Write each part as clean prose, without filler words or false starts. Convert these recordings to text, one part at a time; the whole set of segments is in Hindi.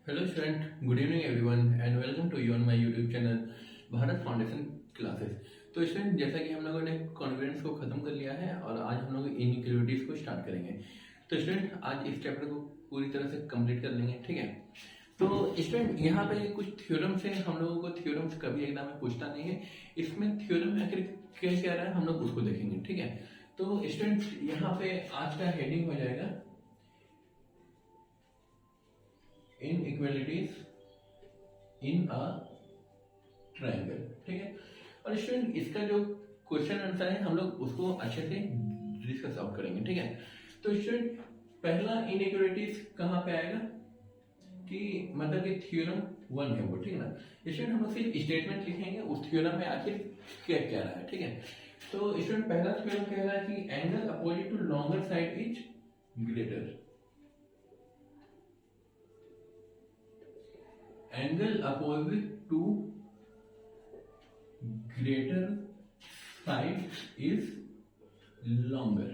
Hello student, good evening everyone and welcome to you on my YouTube channel Bharat Foundation Classes. तो स्टूडेंट, जैसा कि हम लोगों ने कॉन्फिडेंस को खत्म कर लिया है और आज हम लोग इनइक्वालिटीज को स्टार्ट करेंगे। तो स्टूडेंट, आज इस चैप्टर को पूरी तरह से कंप्लीट कर लेंगे, ठीक है। तो स्टूडेंट, यहाँ पे कुछ थ्योरम्स हैं। हम लोगों को थ्योरम्स कभी एग्जाम में पूछता नहीं है। इसमें थ्योरम में आखिर क्या कह रहा है हम लोग उसको देखेंगे, ठीक है। तो स्टूडेंट, यहाँ पे आज का हेडिंग हो जाएगा इनइक्वालिटीज इन अ ट्रायंगल, ठीक है। और स्टूडेंट, इसका जो क्वेश्चन आंसर है हम लोग उसको अच्छे से डिस्कस आउट करेंगे, ठीक है। तो स्टूडेंट, पहला इनइक्वालिटीज कहाँ पे आएगा कि मतलब कि थ्योरम 1 है वो, ठीक है ना। स्टूडेंट, हम लोग सिर्फ स्टेटमेंट लिखेंगे उस थ्योरम में आखिर क्या कह रहा है, ठीक है। तो स्टूडेंट, पहला थ्योरम कह रहा है कि angle opposite to longer side is greater. Angle opposite to greater side is longer,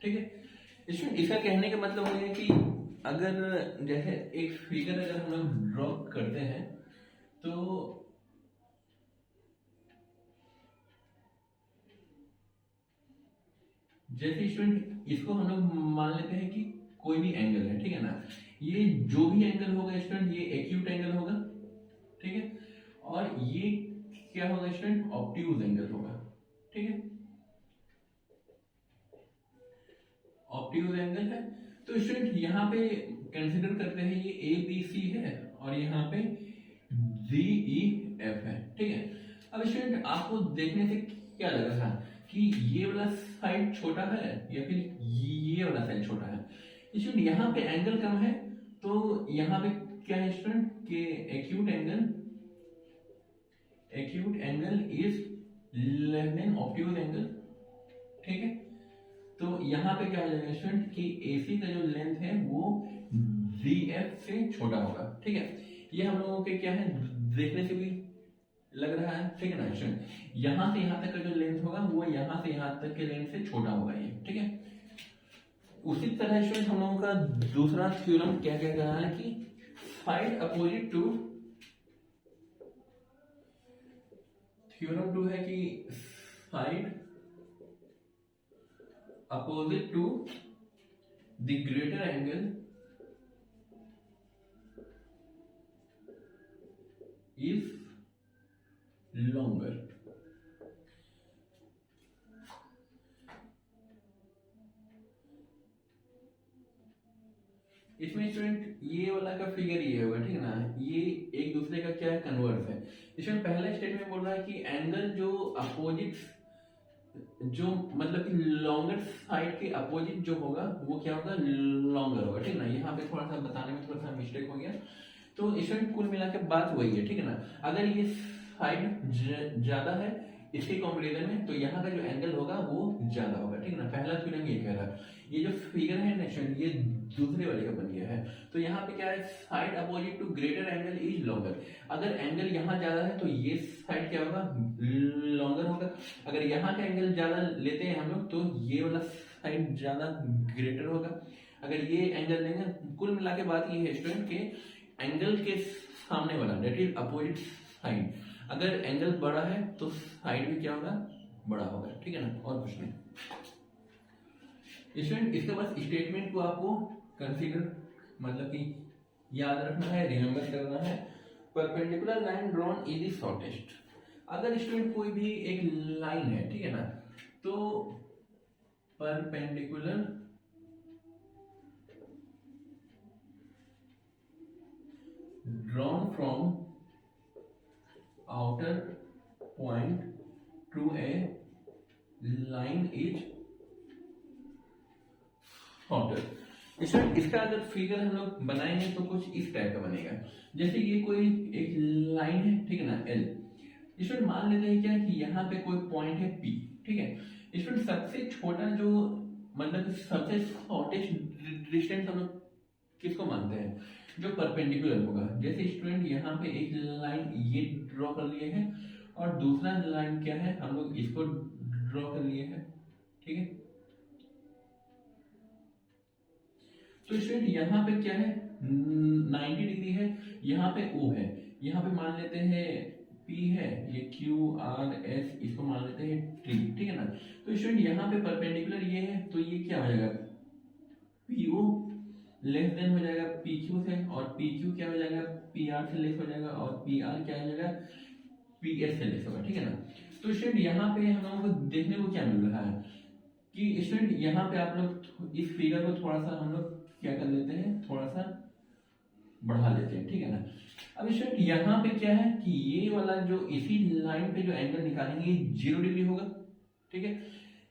ठीक है। इसमें इसका कहने का मतलब है कि अगर जैसे एक फिगर अगर हम लोग ड्रॉ करते हैं तो जैसे स्टूडेंट इसको हम लोग मान लेते हैं कि कोई भी एंगल है, ठीक है ना। ये जो भी एंगल होगा स्टूडेंट, ये एक्यूट एंगल होगा, ठीक है। और ये क्या होगा स्टूडेंट, ऑब्ट्यूज एंगल होगा, ठीक है। ऑब्ट्यूज एंगल है। तो स्टूडेंट, यहाँ पे कंसिडर करते हैं ये ए बी सी है और यहाँ पे डी ई एफ है, ठीक है। अब स्टूडेंट, आपको देखने से क्या लग रहा है कि ये वाला साइड छोटा है या फिर ये वाला साइड छोटा है। स्टूडेंट, यहाँ पे एंगल कम है तो यहाँ पे क्या है स्टूडेंट के acute angle is less then obtuse angle, ठीक है। तो यहाँ पे क्या हो जाएगा स्टूडेंट कि AC का जो लेंथ है वो DF से छोटा होगा, ठीक है। ये हम लोगों के क्या है देखने से भी लग रहा है, ठीक है ना स्टूडेंट। यहाँ से यहाँ तक का जो लेंथ होगा वो यहाँ से यहाँ तक के लेंथ से छोटा होगा ये, ठीक है। उसी तरह स्टूडेंट, हम लोगों का दूसरा थ्योरम क्या कह रहा है कि साइड अपोजिट टू थ्योरम 2 है कि side opposite to the greater angle is longer। इसमें स्टूडेंट ये वाला का फिगर ये होगा, ठीक है ना। ये एक दूसरे का क्या है, कन्वर्स है। इसमें पहला स्टेटमेंट बोल रहा है कि एंगल जो अपोजिट जो मतलब कि लॉन्गर साइड के अपोजिट जो होगा वो क्या होगा, लॉन्गर होगा, ठीक है ना। यहाँ पे थोड़ा सा बताने में थोड़ा सा मिस्टेक हो गया। तो स्टूडेंट, कुल मिला के बात वही है, ठीक है ना। अगर ये साइड ज्यादा है इसके कंपेरिजन में तो यहाँ का जो एंगल होगा वो ज्यादा होगा, ठीक है ना। पहला थ्योरम ये कह रहा है। ये जो फिगर है ना स्टूडेंट, ये दूसरे वाले का बन गया है। तो यहाँ पे क्या है, side opposite to greater angle is longer. अगर एंगल यहाँ ज्यादा है तो ये साइड क्या होगा, लॉन्गर होगा। अगर यहाँ का एंगल ज्यादा लेते हैं हम लोग तो ये वाला साइड ज्यादा ग्रेटर होगा। अगर ये एंगल लेंगे, कुल मिला के बात ये है स्टूडेंट के एंगल के सामने वाला दैट इज अपोजिट साइड, अगर एंगल बड़ा है तो साइड भी क्या होगा, बड़ा होगा, ठीक है ना। और कुछ नहीं स्टूडेंट। इसके बाद स्टेटमेंट को आपको कंसीडर मतलब कि याद रखना है, रिमेंबर करना है। Perpendicular line drawn is the shortest. अगर स्टूडेंट कोई भी एक लाइन है, ठीक है ना, तो perpendicular drawn from outer point to a line is shorter। इसका अगर फिगर हम लोग बनाएंगे तो कुछ इस टाइप का बनेगा। जैसे ये कोई एक लाइन है, ठीक है ना, L। इसमें मान लेते हैं क्या कि यहाँ पे कोई पॉइंट है P, ठीक है। इसमें सबसे छोटा जो मतलब सबसे शॉर्टेस्ट डिस्टेंस हम लोग किसको मानते हैं, जो परपेंडिकुलर होगा। जैसे स्टूडेंट, यहाँ पे एक लाइन ये ड्रॉ कर लिए है और दूसरा लाइन क्या है, हम लोग इसको ड्रॉ कर लिए हैं, ठीक है। तो स्टूडेंट यहाँ पे क्या है 90 डिग्री है, यहाँ पे O है, यहाँ पे मान लेते हैं P है, ये QRS इसको मान लेते हैं T, ठीक है ना। तो स्टूडेंट यहाँ पे परपेंडिकुलर ये है तो ये क्या हो जाएगा PO लेस देन हो जाएगा PQ से, और PQ क्या हो जाएगा PR से लेस हो जाएगा, और PR क्या हो जाएगा PS से लेस होगा, ठीक है ना। तो स्टूडेंट यहाँ पे हम लोगों को देखने को क्या मिल रहा है कि स्टूडेंट यहाँ पे आप लोग इस फिगर को थोड़ा सा हम लोग क्या कर लेते हैं, थोड़ा सा बढ़ा लेते हैं, ठीक है ना। अब स्टूडेंट यहाँ पे क्या है कि ये वाला जो इसी लाइन पे जो एंगल निकालेंगे 0 डिग्री होगा, ठीक है।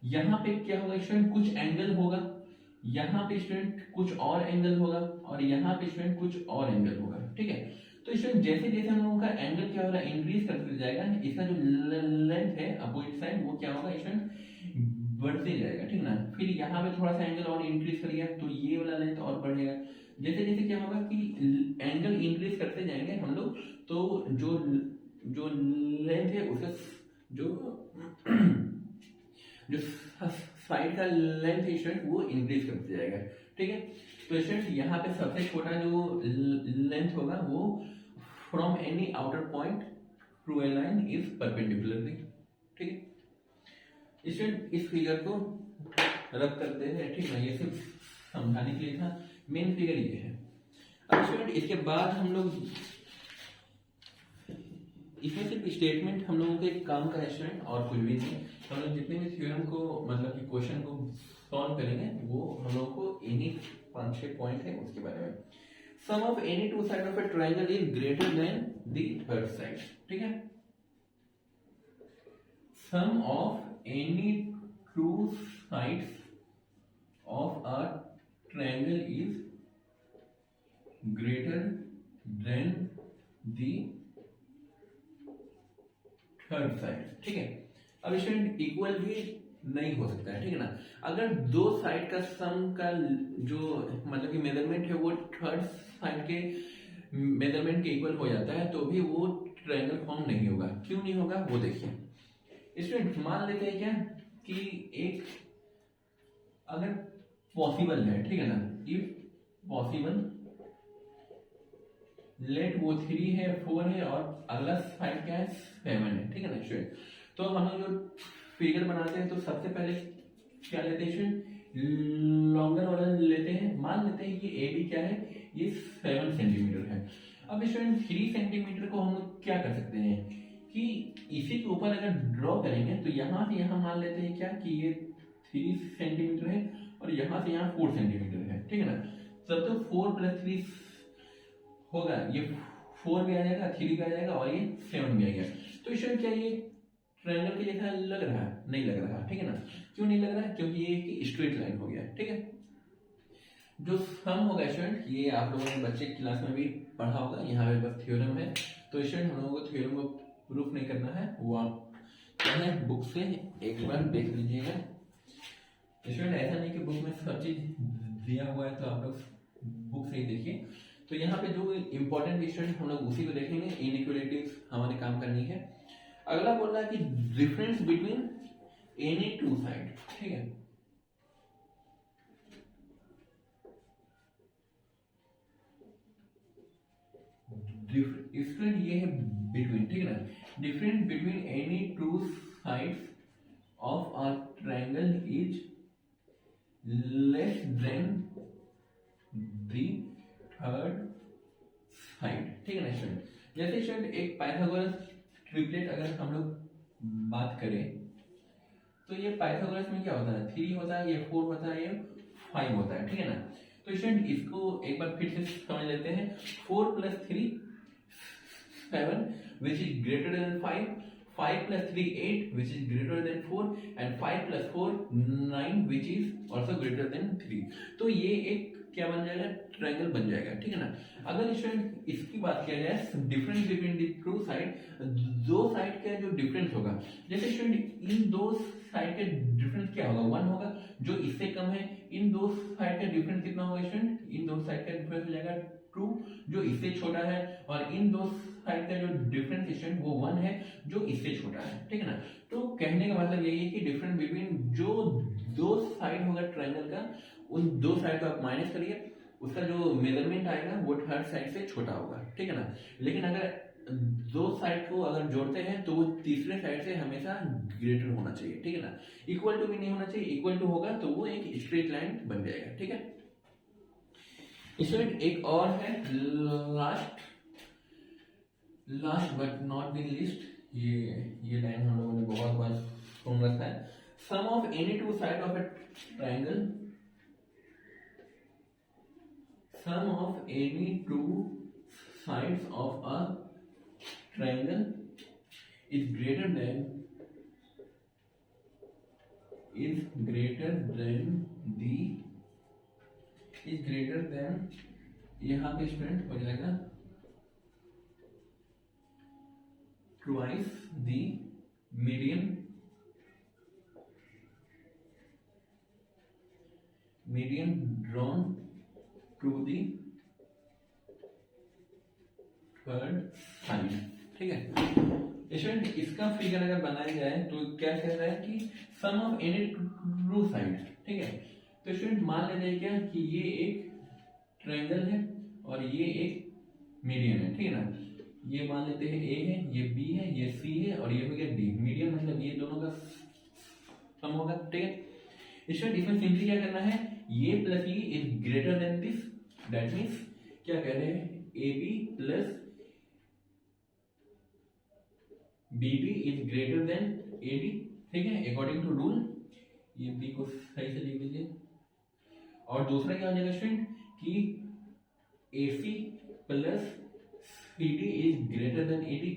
यहाँ पे क्या होगा स्टूडेंट कुछ एंगल होगा, यहाँ पे स्टूडेंट कुछ और एंगल होगा, और यहाँ पे स्टूडेंट कुछ और एंगल होगा, ठीक है। तो स्टूडेंट जैसे जैसे हम लोगों का एंगल क्या हो रहा है इंक्रीज करते जाएगा, इसका जो लेंथ है अपोजिट साइड वो क्या होगा स्टूडेंट बढ़ते जाएगा, ठीक ना। फिर यहाँ पे थोड़ा सा एंगल और इंक्रीज कर गया तो ये वाला लेंथ और बढ़ेगा। जैसे जैसे क्या होगा कि एंगल इंक्रीज करते जाएंगे हम लोग, तो जो जो लेंथ है उसका जो जो साइड का लेंथ है स्टूडेंट वो इंक्रीज करते जाएगा, ठीक है। तो स्टूडेंट यहाँ पे सबसे छोटा जो लेंथ होगा वो from any outer point through a line is perpendicularly, ठीक है। स्टूडेंट इस फिगर को रब करते हैं, ठीक है, ये सिर्फ समझाने के लिए था, मेन फिगर ये है। अब स्टूडेंट इसके बाद हम लोग इसमें सिर्फ स्टेटमेंट हम लोगों के काम का है स्टूडेंट, और कुछ भी नहीं। हम लोग जितने भी थ्योरम को मतलब कि क्वेश्चन को सॉल्व करेंगे वो हम लोग को इन्हीं 5-6 पॉइंट है उसके बारे में। Sum of any two side of a triangle is greater than the third side, ठीक है। Sum of any two sides of a triangle is greater than the third side, ठीक है। अब स्टूडेंट इक्वल भी नहीं हो सकता है, ठीक है ना। अगर दो साइड का सम का जो मतलब कि मेजरमेंट है वो थर्ड साइड के मेजरमेंट के इक्वल हो जाता है तो भी वो ट्रायंगल फॉर्म नहीं होगा। क्यों नहीं होगा वो देखिए। स्टूडेंट मान लेते हैं क्या कि एक अगर पॉसिबल है, ठीक है ना, इफ पॉसिबल लेट वो 3 है 4 है और अगला साइड क्या है 7 है, ठीक है ना स्टूडेंट। तो हम लोग जो फिगर बनाते हैं तो सबसे पहले क्या लेते हैं स्टूडेंट लॉन्गर वाला लेते हैं। मान लेते हैं कि ए बी क्या है ये 7 सेंटीमीटर है। अब स्टूडेंट 3 सेंटीमीटर को हम लोग क्या कर सकते हैं कि इसी के ऊपर अगर ड्रॉ करेंगे तो यहाँ से यहाँ मान लेते हैं क्या कि ये 3 सेंटीमीटर है और यहाँ से यहाँ 4 सेंटीमीटर है, ठीक है ना। तब तो 4 + 3 होगा, ये 4 भी आ जाएगा 3 भी आ जाएगा और ये 7 भी आ गया। तो स्टूडेंट क्या ये ट्रायंगल के जैसा लग रहा है? नहीं लग रहा, ठीक है ना। क्यों नहीं लग रहा है? क्योंकि ये एक स्ट्रेट लाइन हो गया, ठीक है। जो सम होगा स्टूडेंट ये आप लोगों ने बच्चे क्लास में भी पढ़ा होगा, यहाँ पे बस थ्योरम है। तो स्टूडेंट हम लोगों को थ्योरम को प्रूफ नहीं करना है, वो आप क्या है बुक से एक बार देख लीजिएगा। स्टूडेंट ऐसा नहीं कि बुक में सब चीज दिया हुआ है तो आप लोग बुक से ही देखिए। तो यहाँ पे जो इम्पोर्टेंट स्टूडेंट हम लोग उसी को देखेंगे। इनइक्वालिटीज हमारे काम करनी है। अगला बोल रहा है कि difference between any two side, ठीक है। स्टूडेंट ये है बिटवीन, ठीक है ना। Difference between any two sides of a triangle is less then the third side, ठीक है ना स्टूडेंट। जैसे स्टूडेंट एक पाइथागोरस ट्रिपलेट अगर हम लोग बात करें तो ये पाइथागोरस में क्या होता है 3 होता है, ये 4 होता है, ये 5 होता है, ठीक है ना। तो स्टूडेंट इसको एक बार फिर से समझ लेते हैं। 4 + 3 7 which is greater than 5, 5 + 3 8 which is greater than 4 and 5 + 4 9 which is also greater than 3। तो ये एक क्या बन जाएगा ट्रायंगल बन जाएगा, ठीक है ना। अगर स्टूडेंट इसकी बात किया जाए difference between the two side, दो साइड का जो डिफरेंस होगा, जैसे स्टूडेंट इन दो साइड का डिफरेंस क्या होगा 1 होगा, जो इससे कम है। इन दो साइड का डिफरेंस कितना होगा स्टूडेंट, इन दो साइड का डिफरेंस हो जाएगा 2 जो इससे छोटा है, और इन दो साइड का जो डिफरेंस स्टूडेंट वो 1 है जो इससे छोटा है, ठीक है ना। तो कहने का मतलब यही है कि डिफरेंस बिटवीन जो दो साइड होगा ट्रायंगल का, उन दो साइड को आप माइनस करिए उसका जो मेजरमेंट आएगा वो थर्ड साइड से छोटा होगा, ठीक है ना। लेकिन अगर दो साइड को अगर जोड़ते हैं तो वो तीसरे साइड से हमेशा ग्रेटर होना चाहिए, ठीक है ना। इक्वल टू भी नहीं होना चाहिए, इक्वल टू होगा तो वो एक स्ट्रेट लाइन बन जाएगा, ठीक है। इसमें एक और है last but not the least, ये लाइन हम लोगों ने बहुत बार सुन रखा है। Sum of any two side of a triangle, sum of any two sides of a triangle is greater than यहाँ पे स्टूडेंट हो जाएगा twice the median drawn to the third side, ठीक है। स्टूडेंट इसका फिगर अगर बनाया जाए तो क्या कह रहा है कि sum of any two side, ठीक है। तो स्टूडेंट मान लेते हैं क्या कि ये एक ट्रायंगल है और ये एक मीडियन है, ठीक है ना। ये मान लेते हैं ए है, ये बी है, ये सी है और ये हो गया डी। मीडियन मतलब ये दोनों का सम होगा, ठीक है। स्टूडेंट इसमें सिंपली क्या करना है, ये plus E is greater than this, that means क्या कह रहे हैं, A B plus B D is greater than A D, ठीक है, अकॉर्डिंग टू रूल। ये बी को सही से लिख लीजिए। और दूसरा क्या हो जाएगा स्टूडेंट कि A C plus C D is greater than A D.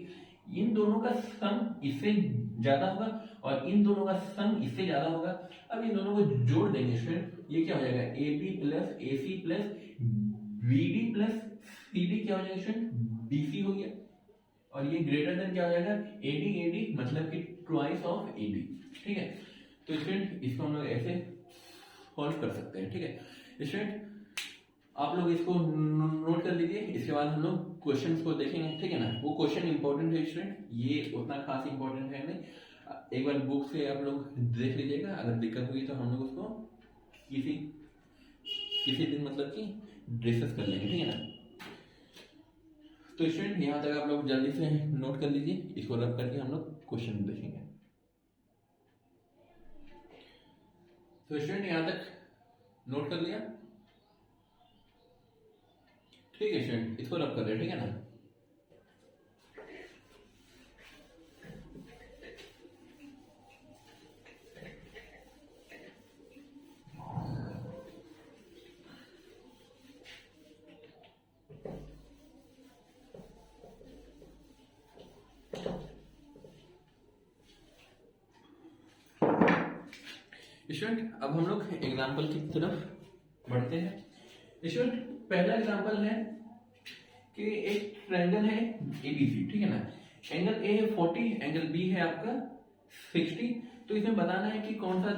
इन दोनों का सम इससे ज्यादा होगा और इन दोनों का सम इससे ज्यादा होगा। अब इन दोनों को जोड़ देंगे स्टूडेंट, ये क्या हो जाएगा, A B plus A C plus B D plus C D, क्या हो जाएगा स्टूडेंट, बी सी हो गया। और ये ग्रेटर देन क्या हो जाएगा, ए डी मतलब कि ट्वाइस ऑफ ए डी, ठीक है। तो स्टूडेंट इसको हम लोग ऐसे सॉल्व कर सकते हैं, ठीक है। स्टूडेंट आप लोग इसको नोट कर लीजिए, इसके बाद हम लोग क्वेश्चंस को देखेंगे, ठीक है ना। वो क्वेश्चन इंपॉर्टेंट है स्टूडेंट, ये उतना खास इंपॉर्टेंट है नहीं। एक बार बुक से आप लोग देख लीजिएगा, अगर दिक्कत हुई तो हम लोग उसको किसी दिन मतलब कि डिस्कस कर लेंगे, ठीक है ना। तो स्टूडेंट यहाँ तक आप लोग जल्दी से नोट कर लीजिए, इसको रब करके हम लोग क्वेश्चन देखेंगे। तो स्टूडेंट यहाँ तक नोट कर लिया, ठीक है स्टूडेंट, इसको रब कर रहे हैं, ठीक है ना। स्टूडेंट अब हम लोग एग्जाम्पल की तरफ बढ़ते हैं। स्टूडेंट पहला एग्जाम्पल है कि एक ट्रायंगल है एबीसी, ठीक है ना। एंगल ए है 40, एंगल बी है आपका 60। तो इसमें बताना है कि कौन सा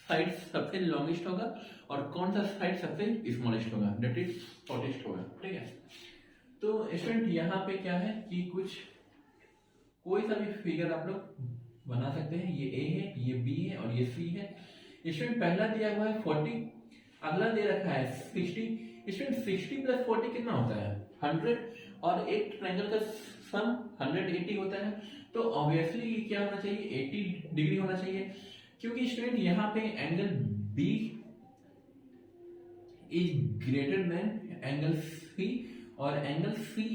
साइड सबसे लॉन्गेस्ट होगा और कौन सा साइड सबसे स्मॉलेस्ट होगा, दैट इज शॉर्टेस्ट होगा, ठीक है। तो स्टूडेंट यहाँ पे क्या है कि कोई सा भी फिगर आप लोग बना सकते हैं। ये ए है, ये बी है और ये सी है। स्टूडेंट पहला दिया हुआ है 40, अगला दे रखा है 60। स्टूडेंट 60 प्लस 40 कितना होता है, 100। और एक ट्रायंगल का सम 180 होता है। तो ऑब्वियसली क्या होना चाहिए, 80 डिग्री होना चाहिए, क्योंकि स्टूडेंट यहाँ पे angle B is greater than angle C और angle C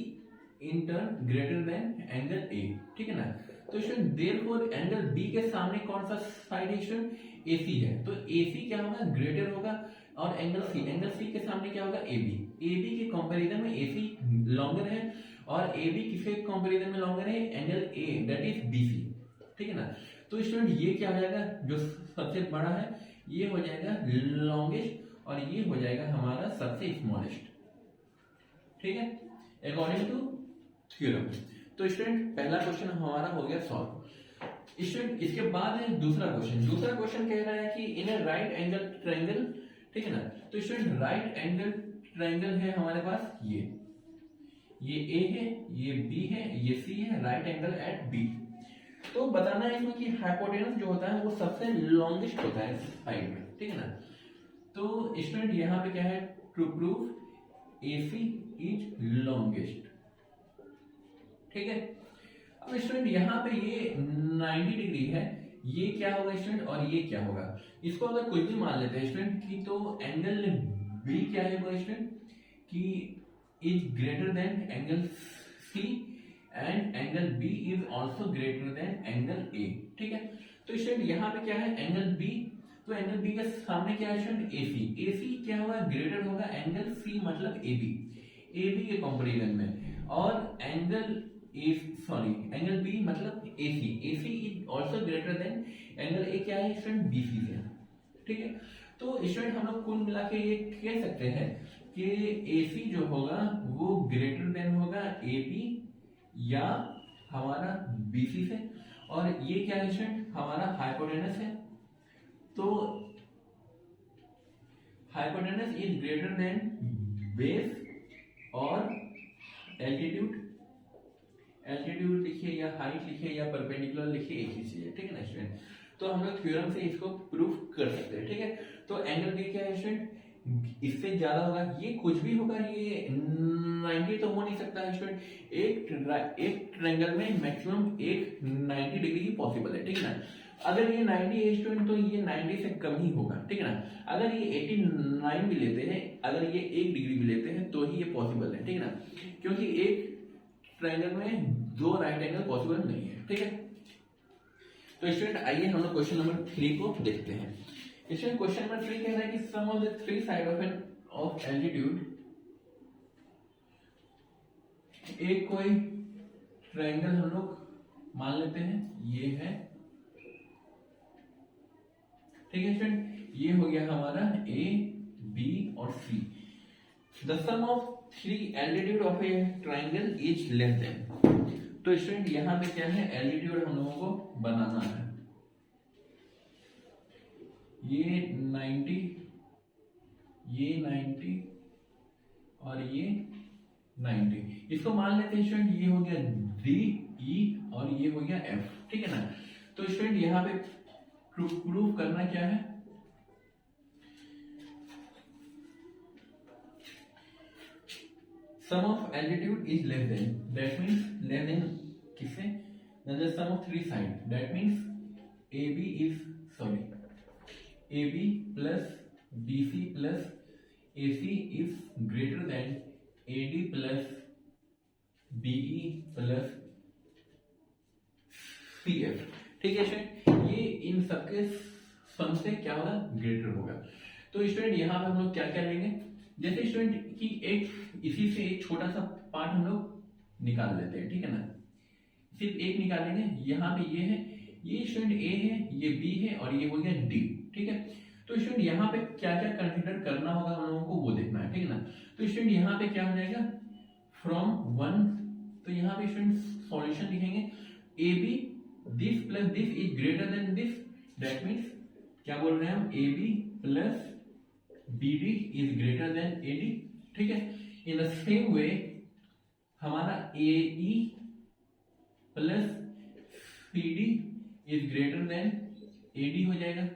in turn greater than angle A, ठीक है ना। तो स्टूडेंट देयरफॉर एंगल बी के सामने कौन सा साइड है स्टूडेंट, AC है। तो AC क्या होगा, ग्रेटर होगा। और एंगल सी के सामने क्या होगा, AB के कंपैरिजन में AC लॉन्गर है और AB किसके कंपैरिजन में लॉन्गर है, angle A that is BC, ठीक है ना। तो स्टूडेंट ये क्या हो जाएगा, जो सबसे बड़ा है ये हो जाएगा लॉन्गेस्ट और ये हो जाएगा हमारा सबसे स्मॉलेस्ट, ठीक है, अकॉर्डिंग टू थ्योरम। तो स्टूडेंट पहला क्वेश्चन हमारा हो गया सॉल्व। स्टूडेंट इसके बाद है दूसरा क्वेश्चन कह रहा है कि इन ए राइट एंगल ट्रायंगल, ठीक है ना। तो स्टूडेंट राइट एंगल ट्रायंगल है हमारे पास, ये ए है, ये बी है, ये सी है, राइट एंगल एट बी। तो बताना है इसमें कि हाइपोटेनस जो होता है वो सबसे लॉन्गेस्ट होता है साइड में, ठीक है ना। तो स्टूडेंट यहाँ पे क्या है, to prove AC is longest. ठीक है, अब स्टूडेंट यहाँ पे ये 90 डिग्री है, ये क्या होगा स्टूडेंट और ये क्या होगा, इसको अगर कुछ भी मान लेते हैं स्टूडेंट की, तो एंगल बी क्या होगा स्टूडेंट कि is greater than angle C and angle B is also greater than angle A. ठीक है, तो स्टूडेंट यहाँ पे क्या है एंगल बी, तो एंगल बी के सामने क्या है स्टूडेंट AC, AC क्या होगा ग्रेटर होगा एंगल C मतलब AB, AB के कंपैरिजन में, और एंगल एंगल बी मतलब AC, AC is also greater than angle ए क्या है स्टूडेंट BC से। ठीक है, तो स्टूडेंट हम लोग कुल मिला के ये कह सकते हैं कि AC जो होगा वो ग्रेटर देन होगा AB या हमारा BC से, और ये क्या है स्टूडेंट हमारा हाइपोटेनस है, तो hypotenuse is greater then base और एल्टीट्यूड, एल्टीट्यूड लिखिए या हाइट लिखिए या परपेंडिकुलर लिखिए, एक ही चीज है। ठीक है ना स्टूडेंट, तो हम लोग थ्योरम से इसको प्रूफ कर सकते हैं। ठीक है, तो एंगल बी क्या है स्टूडेंट इससे ज्यादा होगा, ये कुछ भी होगा, ये 90 तो हो नहीं सकता है स्टूडेंट, एक ट्रायंगल में मैक्सिमम एक 90 डिग्री ही पॉसिबल है। ठीक है ना, अगर ये 90 है स्टूडेंट तो ये 90 से कम ही होगा। ठीक है ना, अगर ये 89 भी लेते हैं, अगर ये 1 डिग्री भी लेते हैं तो ही ये पॉसिबल है। ठीक है ना, क्योंकि एक ट्रायंगल में 2 राइट एंगल पॉसिबल नहीं है। ठीक है, तो स्टूडेंट आइए हम लोग क्वेश्चन नंबर 3 को देखते हैं। स्टूडेंट क्वेश्चन नंबर 3 कह रहा है कि sum of the 3 side of altitude, एक कोई ट्रायंगल हम लोग मान लेते हैं ये है। ठीक है स्टूडेंट, ये हो गया हमारा A B और C। The sum of 3 altitude of a triangle is less than, तो स्टूडेंट यहां पे क्या है एल्टीट्यूड हम लोगों को बनाना है, ये 90, ये 90 और ये 90, इसको मान लेते हैं स्टूडेंट, ये हो गया D E और ये हो गया F। ठीक है ना, तो स्टूडेंट यहां पे प्रूफ करना क्या है, sum of altitude is less than, that means less than किससे, the sum of 3 side, that means AB plus BC plus AC is greater than AD plus BE plus CF। ठीक है स्टूडेंट, ये इन सबके सम से क्या होगा ग्रेटर होगा। तो स्टूडेंट यहाँ पे हम लोग क्या क्या लेंगे, जैसे स्टूडेंट की एक इसी से एक छोटा सा पार्ट हम लोग निकाल लेते हैं। ठीक है ना, सिर्फ एक निकालेंगे, यहाँ पे ये है, ये स्टूडेंट A है, ये B है और ये हो गया D। ठीक है, तो स्टूडेंट यहाँ पे क्या क्या कंसीडर करना होगा हम लोगों को वो देखना है। ठीक है ना, तो स्टूडेंट यहाँ पे क्या हो जाएगा फ्रॉम 1, तो यहाँ पे स्टूडेंट सॉल्यूशन लिखेंगे AB this plus this is greater than this, that means क्या बोल रहे हैं हम AB plus BD is greater than AD। ठीक है, इन द सेम वे हमारा AE plus CD is greater than AD हो जाएगा।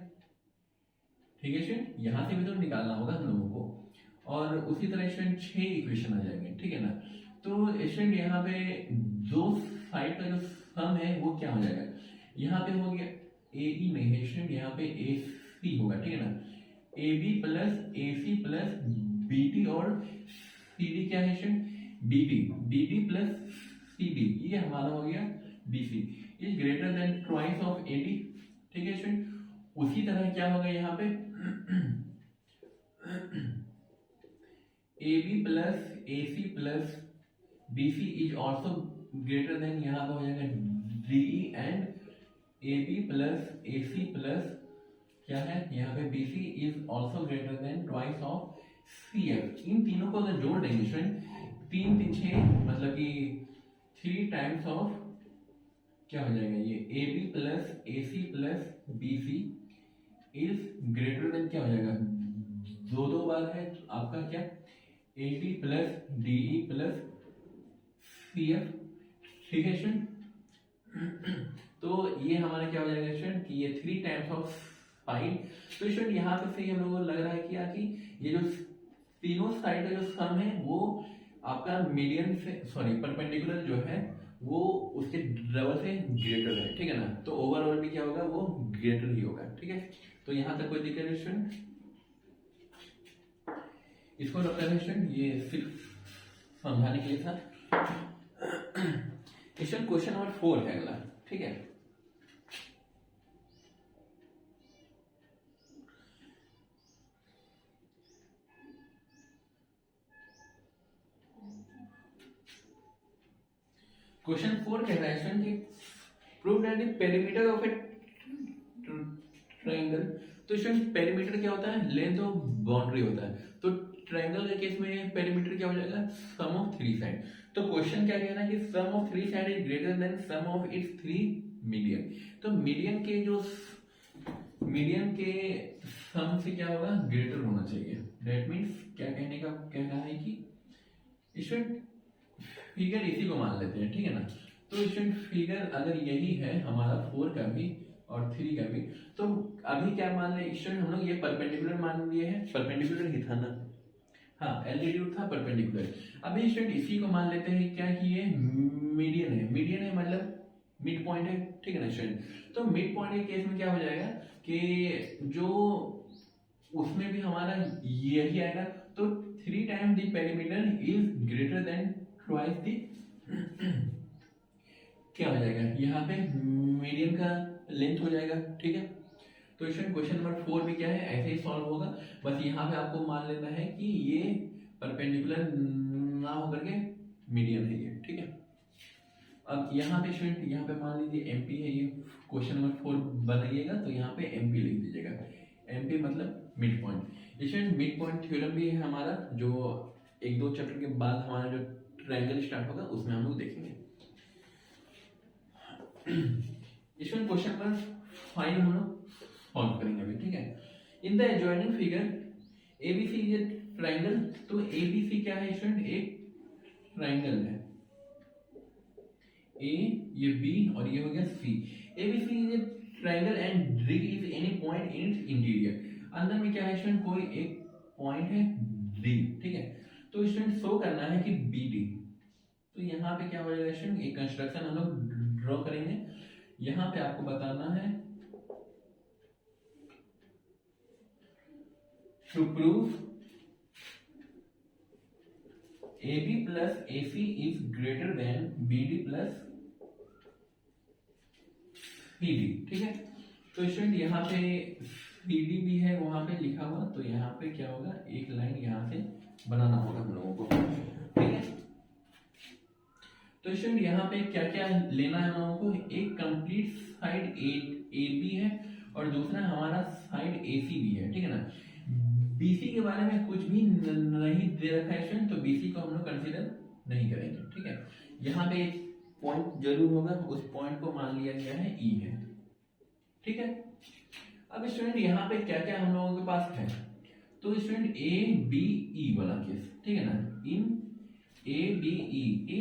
ठीक है स्टूडेंट, यहां से भी तो निकालना होगा हम लोगों को, और उसी तरह स्टूडेंट 6 इक्वेशन आ जाएंगे। ठीक है ना, तो स्टूडेंट यहाँ पे दो साइड का जो सम है वो क्या हो जाएगा, यहाँ पे हो गया AE नहीं है स्टूडेंट, यहाँ पे AC होगा। ठीक है ना, AB plus AC plus BD और CD क्या है स्टूडेंट BD प्लस CD, ये हमारा हो गया BC is greater than twice of AD। ठीक है स्टूडेंट, उसी तरह क्या होगा यहाँ पे AB plus AC plus BC is also greater then, यहाँ पे हो जाएगा DE and AB plus AC plus क्या है यहाँ पे BC is also greater than twice of CF। इन तीनों को अगर जोड़ देंगे स्टूडेंट 3 3 6 मतलब कि 3 टाइम्स ऑफ क्या हो जाएगा, ये AB plus AC plus BC is greater then क्या हो जाएगा, दो बार है आपका क्या AD plus DE plus CF। ठीक है स्टूडेंट, तो ये हमारा क्या हो जाएगा स्टूडेंट कि ये 3 टाइम्स ऑफ पाई। तो स्टूडेंट यहाँ पे से हम लोगों को लग रहा है कि ये जो तीनों साइड का जो सम है वो आपका मीडियन से सॉरी परपेंडिकुलर जो है वो उसके डबल से ग्रेटर है, ठीक है ना। तो ओवरऑल भी क्या होगा, वो ग्रेटर ही होगा, ठीक है। तो यहां तक कोई दिक्कत है स्टूडेंट? इसको रखते हैं स्टूडेंट, ये सिर्फ समझाने के लिए था। क्वेश्चन नंबर 4 है अगला, ठीक है। क्वेश्चन 4 कह रहा है स्टूडेंट कि prove that the perimeter of a triangle. तो स्टूडेंट पेरीमीटर क्या होता है, लेंथ ऑफ बाउंड्री होता है। तो ट्रायंगल के केस में पेरीमीटर क्या हो जाएगा, सम ऑफ थ्री साइड। तो क्वेश्चन क्या कहना है कि sum of three side is greater than sum of its three median. तो मीडियन के सम से क्या होगा, ग्रेटर होना चाहिए। दैट मीन्स क्या कहने का कहना है कि स्टूडेंट फिगर इसी को मान लेते हैं, ठीक है ना। तो स्टूडेंट फिगर अगर यही है हमारा 4 का भी और 3 का भी, तो अभी क्या मान ले स्टूडेंट, हम लोग ये परपेंडिकुलर मान लिए हैं, परपेंडिकुलर ही था ना, हाँ एल्टीट्यूड था परपेंडिकुलर। अभी स्टूडेंट इसी को मान लेते हैं क्या कि ये मीडियन है मतलब मिड पॉइंट है, ठीक है ना स्टूडेंट। तो मिड पॉइंट के केस में क्या हो जाएगा कि जो उसमें भी हमारा यही आएगा। तो 3 times the perimeter is greater than twice the क्या हो जाएगा, यहाँ पे मीडियन का लेंथ हो जाएगा, ठीक है। तो क्वेश्चन नंबर 4 भी क्या है, ऐसे ही सॉल्व होगा। बस यहाँ पे आपको मान लेना है कि ये परपेंडिकुलर ना होकर के मीडियन है ये, ठीक है। अब यहाँ पे स्टूडेंट यहाँ पे मान लीजिए एमपी है, ये क्वेश्चन नंबर 4 बनाइएगा तो यहाँ पे एमपी लिख दीजिएगा। एमपी मतलब mid point. Student mid point theorem भी है हमारा, जो 1-2 चैप्टर के बाद हमारा जो ट्रायंगल स्टार्ट होगा उसमें हम लोग देखेंगे। स्टूडेंट क्वेश्चन नंबर 5 हम लोग सॉल्व करेंगे अभी, ठीक है। In the adjoining figure ABC is a triangle. तो एबीसी क्या है स्टूडेंट, एक ट्रायंगल है। ए ये बी और ये हो गया C. ABC is a triangle and D is any point in its interior. अंदर में क्या है स्टूडेंट, कोई एक पॉइंट है डी, ठीक है। तो स्टूडेंट शो करना है कि बी डी। तो यहाँ पे क्या हो जाएगा स्टूडेंट, एक कंस्ट्रक्शन हम लोग ड्रॉ करेंगे। यहाँ पे आपको बताना है to prove AB plus AC is greater than BD plus CD, ठीक है। तो स्टूडेंट यहाँ पे CD भी है वहां पे लिखा हुआ, तो यहाँ पे क्या होगा, एक लाइन यहाँ से बनाना होगा हम लोगों को, ठीक है। तो स्टूडेंट यहाँ पे क्या क्या लेना है हम लोगों को, एक कंप्लीट साइड AB है और दूसरा हमारा साइड AC भी है, ठीक है ना। BC के बारे में कुछ भी नहीं दे रखा है स्टूडेंट, तो BC को हम लोग कंसीडर नहीं करेंगे, ठीक है। यहाँ पे एक पॉइंट जरूर होगा, उस पॉइंट को मान लिया गया है E है, ठीक है। अब स्टूडेंट यहाँ पे क्या क्या हम लोगों के पास है, तो स्टूडेंट ABE वाला केस, ठीक है ना। इन ABE के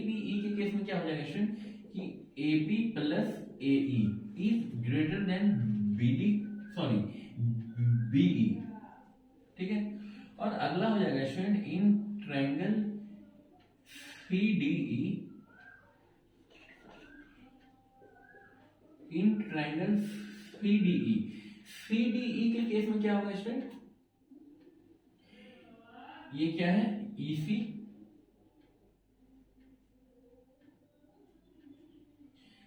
केस में क्या हो जाएगा स्टूडेंट कि AB plus AE is greater then BE, ठीक है। और अगला हो जाएगा student in triangle CDE, in triangle CDE के केस में क्या होगा स्टूडेंट, ये क्या है EC,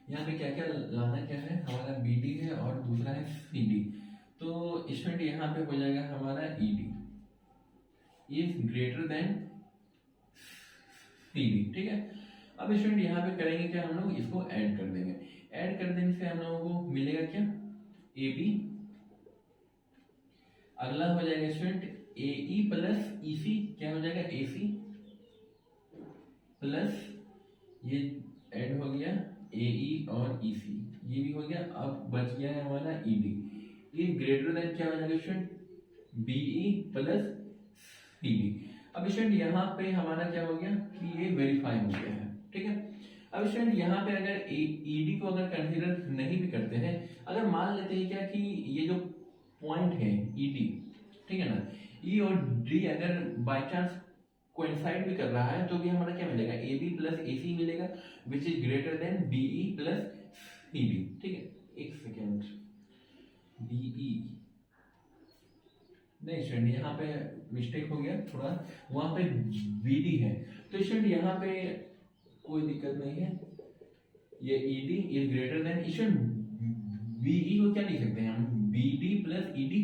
यहाँ पे क्या क्या लाना क्या है, हमारा BD है और दूसरा है CD। तो स्टूडेंट यहाँ पे हो जाएगा हमारा ED is greater then CD, ठीक है। अब स्टूडेंट यहाँ पे करेंगे क्या, हम लोग इसको ऐड कर देंगे। ऐड कर देने से हम लोगों को मिलेगा क्या, AB। अगला हो जाएगा स्टूडेंट AE प्लस EC, क्या हो जाएगा AC प्लस ये ऐड हो गया AE और EC, ये भी हो गया। अब बच गया है हमारा ED इज ग्रेटर देन क्या हो जाएगा स्टूडेंट, BE प्लस CD। अब स्टूडेंट यहाँ पे हमारा क्या हो गया कि ये वेरीफाई हो गया है, ठीक है। अब स्टूडेंट यहाँ पे अगर ED को अगर कंसीडर नहीं भी करते हैं, अगर मान लेते हैं क्या कि ये जो पॉइंट है ED, ठीक है ना, ई और डी अगर बाय चांस कोइंसाइड भी कर रहा है तो भी हमारा क्या मिलेगा, ए बी प्लस ए सी मिलेगा which is greater than B E plus C B. ठीक है, एक सेकेंड, बी ई नहीं स्टूडेंट, यहाँ पे मिस्टेक हो गया थोड़ा, वहां पे बी डी है। तो स्टूडेंट यहाँ पे कोई दिक्कत नहीं है, ये E D is greater than, student B E को क्या लिख सकते हैं हम, B D plus E D.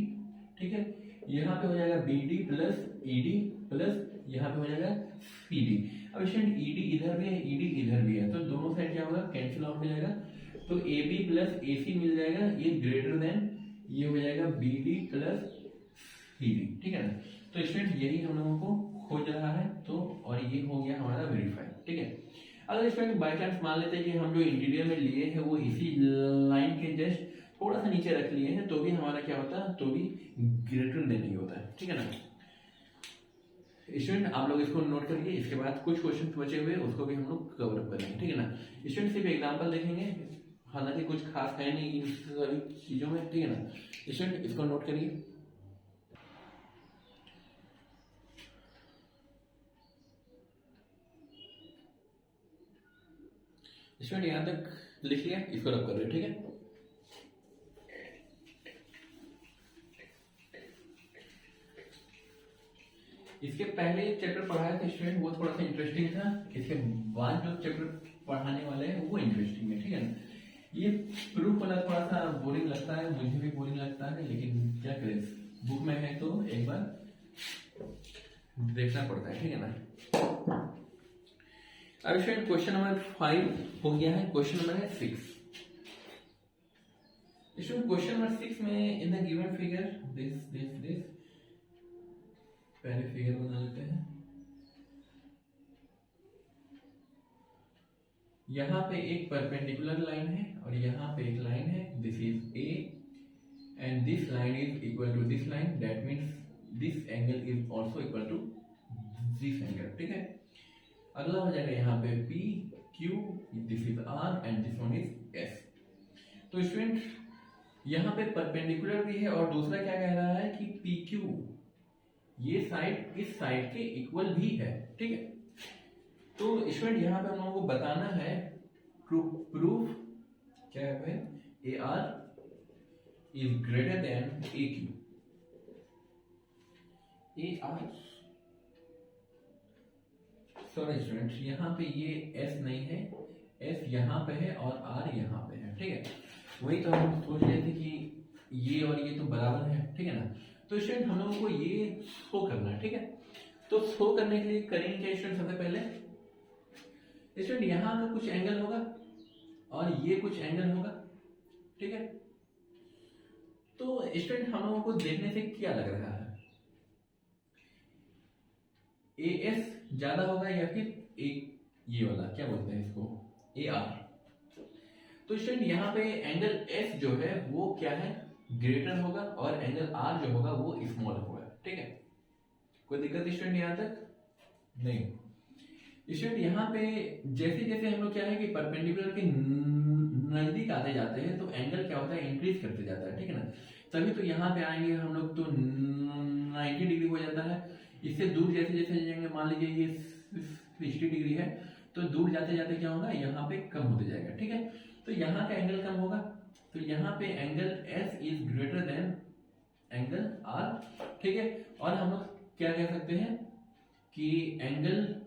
ठीक है, यहाँ पे हो जाएगा B D plus E D plus यहाँ पे हो जाएगा सी डी। अब स्टूडेंट ई डी इधर भी है, ई डी इधर भी है, तो दोनों साइड क्या होगा, कैंसिल आउट हो जाएगा। तो ए बी प्लस ए सी मिल जाएगा, ये ग्रेटर देन ये हो जाएगा B D plus C D. ठीक है ना, तो स्टूडेंट यही हम लोगों को खोज रहा है, तो और ये हो गया हमारा वेरीफाई। ठीक है, अगर स्टूडेंट बाई चांस मान लेते हैं कि हम जो इंटीरियर में लिए हैं वो इसी लाइन के जस्ट थोड़ा सा नीचे रख लिए हैं, तो भी हमारा क्या होता है, तो भी ग्रेटर देन ही होता है। ठीक है ना स्टूडेंट, आप लोग इसको नोट करिए, इसके बाद कुछ क्वेश्चन बचे हुए उसको भी हम लोग कवर अप करेंगे। ठीक है ना स्टूडेंट, सिर्फ एग्जांपल देखेंगे, हालांकि कुछ खास है नहीं इन सभी चीजों में। ठीक है ना स्टूडेंट, इसको नोट करिए। स्टूडेंट यहाँ तक लिख लिया, इसको रब कर रहे हैं। ठीक है, इसके पहले चैप्टर पढ़ाया था स्टूडेंट, वो थोड़ा सा इंटरेस्टिंग था, इसके बाद जो चैप्टर पढ़ाने वाले हैं वो इंटरेस्टिंग है। ठीक है ना, ये प्रूफ वाला थोड़ा सा बोरिंग लगता है, मुझे भी बोरिंग लगता है, लेकिन क्या करें, बुक में है तो एक बार देखना पड़ता है। ठीक है ना, अब स्टूडेंट क्वेश्चन नंबर 5 हो गया है, क्वेश्चन नंबर है 6। स्टूडेंट क्वेश्चन नंबर 6 में in the given figure this पहले फिगर बना लेते हैं। यहां पे एक परपेंडिकुलर लाइन है और यहां पे एक लाइन है, this is A and this line is equal to this line, that means this angle is also equal to this angle. ठीक है, अगला हो जाएगा यहाँ पे P Q, this is R and this one is S. तो स्टूडेंट यहाँ पे परपेंडिकुलर भी है और दूसरा क्या कह रहा है कि पी क्यू ये साइड इस साइड के इक्वल भी है। ठीक है, तो स्टूडेंट यहाँ पे हम लोगों को बताना है प्रूफ क्या है भाई, ए R is greater than A Q. A R sorry student, यहाँ पे ये एस नहीं है, एस यहाँ पे है और आर यहाँ पे है। ठीक है, वही तो हम सोच रहे थे कि ये और ये तो बराबर है। ठीक है ना, तो स्टूडेंट हम लोगों को ये शो करना है। ठीक है, तो शो करने के लिए करेंगे क्या स्टूडेंट, सबसे पहले स्टूडेंट यहाँ का कुछ एंगल होगा और ये कुछ एंगल होगा। ठीक है, तो स्टूडेंट हम लोगों को देखने से क्या लग रहा है, ए एस ज्यादा होगा या फिर ये वाला क्या बोलते हैं इसको, ए आर। तो स्टूडेंट यहाँ पे एंगल एस जो है वो क्या है, ग्रेटर होगा और एंगल आर जो होगा वो स्मॉल होगा। ठीक है, कोई दिक्कत स्टूडेंट यहाँ तक नहीं। स्टूडेंट यहाँ पे जैसे जैसे हम लोग क्या है कि परपेंडिकुलर के नजदीक आते जाते हैं तो एंगल क्या होता है, इंक्रीज करते जाता है। ठीक है ना, तभी तो यहाँ पे आएंगे हम लोग तो 90 डिग्री हो जाता है। इससे दूर जैसे जैसे जाएंगे, मान लीजिए ये 60 डिग्री है, तो दूर जाते जाते क्या होगा, यहाँ पे कम होते जाएगा। ठीक है, तो यहाँ का एंगल कम होगा, तो यहाँ पे angle S is greater than angle R. ठीक है, और हम लोग क्या कह सकते हैं कि angle